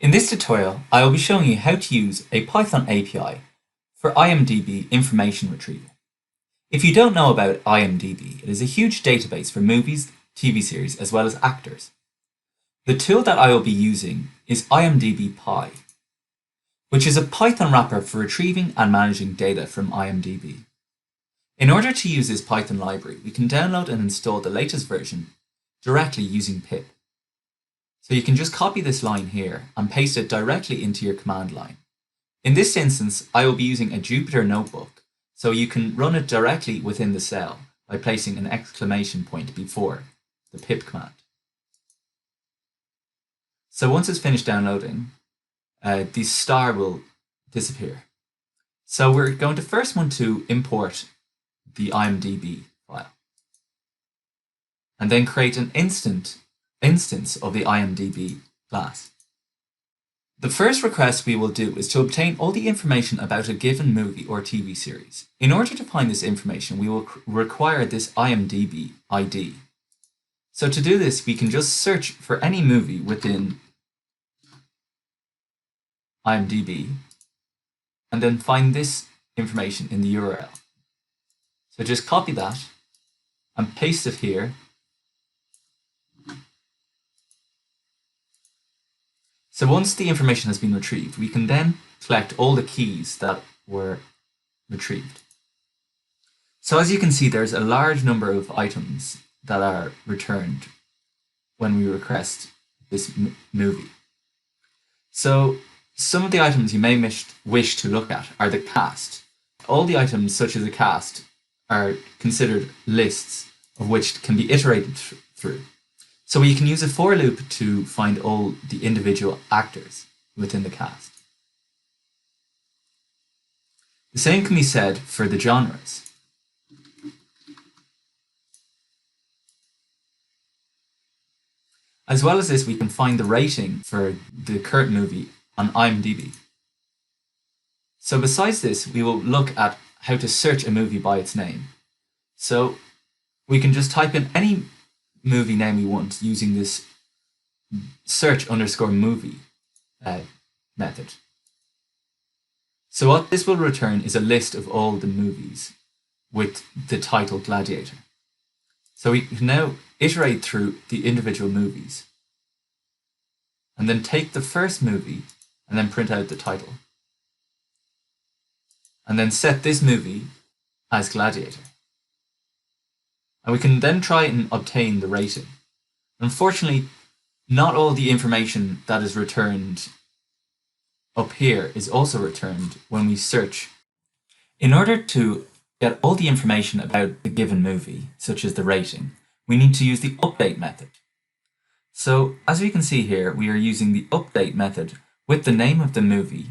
In this tutorial, I will be showing you how to use a Python API for IMDb information retrieval. If you don't know about IMDb, it is a huge database for movies, TV series, as well as actors. The tool that I will be using is IMDbPy, which is a Python wrapper for retrieving and managing data from IMDb. In order to use this Python library, we can download and install the latest version directly using pip. So you can just copy this line here and paste it directly into your command line. In this instance, I will be using a Jupyter notebook, so you can run it directly within the cell by placing an exclamation point before the pip command. So once it's finished downloading, the star will disappear. So we're going to first want to import the IMDb file and then create an instance of the IMDb class. The first request we will do is to obtain all the information about a given movie or TV series. In order to find this information, we will require this IMDb ID. So to do this, we can just search for any movie within IMDb and then find this information in the URL. So just copy that and paste it here. So once the information has been retrieved, we can then collect all the keys that were retrieved. So as you can see, there's a large number of items that are returned when we request this movie. So some of the items you may wish to look at are the cast. All the items such as a cast are considered lists of which can be iterated through. So you can use a for loop to find all the individual actors within the cast. The same can be said for the genres. As well as this, we can find the rating for the current movie on IMDb. So besides this, we will look at how to search a movie by its name. So we can just type in any movie name we want using this search_movie method. So what this will return is a list of all the movies with the title Gladiator. So we can now iterate through the individual movies and then take the first movie and then print out the title. And then set this movie as Gladiator. And we can then try and obtain the rating. Unfortunately, not all the information that is returned up here is also returned when we search. In order to get all the information about the given movie, such as the rating, we need to use the update method. So as we can see here, we are using the update method with the name of the movie,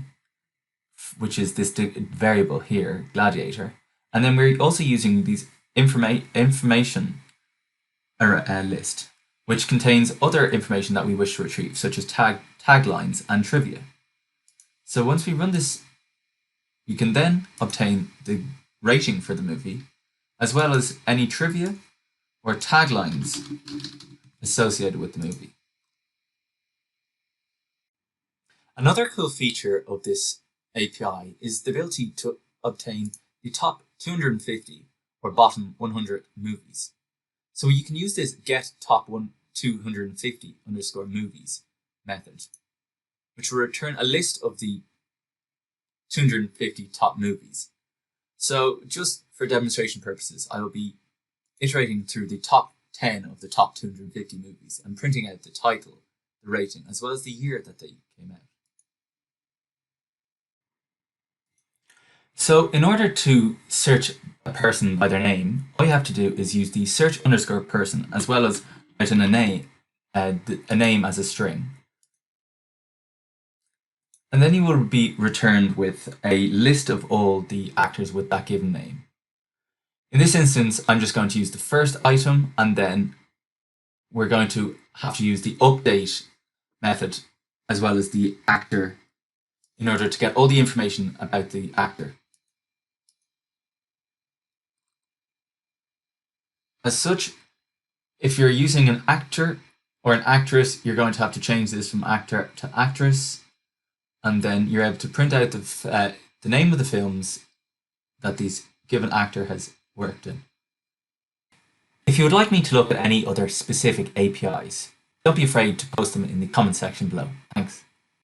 which is this variable here, Gladiator, and then we're also using these information list, which contains other information that we wish to retrieve, such as taglines and trivia. So once we run this, we can then obtain the rating for the movie, as well as any trivia or taglines associated with the movie. Another cool feature of this API is the ability to obtain the top 250 or bottom 100 movies. So you can use this get top 250_movies method, which will return a list of the 250 top movies. So just for demonstration purposes, I will be iterating through the top 10 of the top 250 movies and printing out the title, the rating, as well as the year that they came out. So in order to search a person by their name, all you have to do is use the search_person as well as write in a name as a string. And then you will be returned with a list of all the actors with that given name. In this instance, I'm just going to use the first item, and then we're going to have to use the update method as well as the actor in order to get all the information about the actor. As such, if you're using an actor or an actress, you're going to have to change this from actor to actress. and then you're able to print out the name of the films that this given actor has worked in. If you would like me to look at any other specific APIs, don't be afraid to post them in the comment section below. Thanks.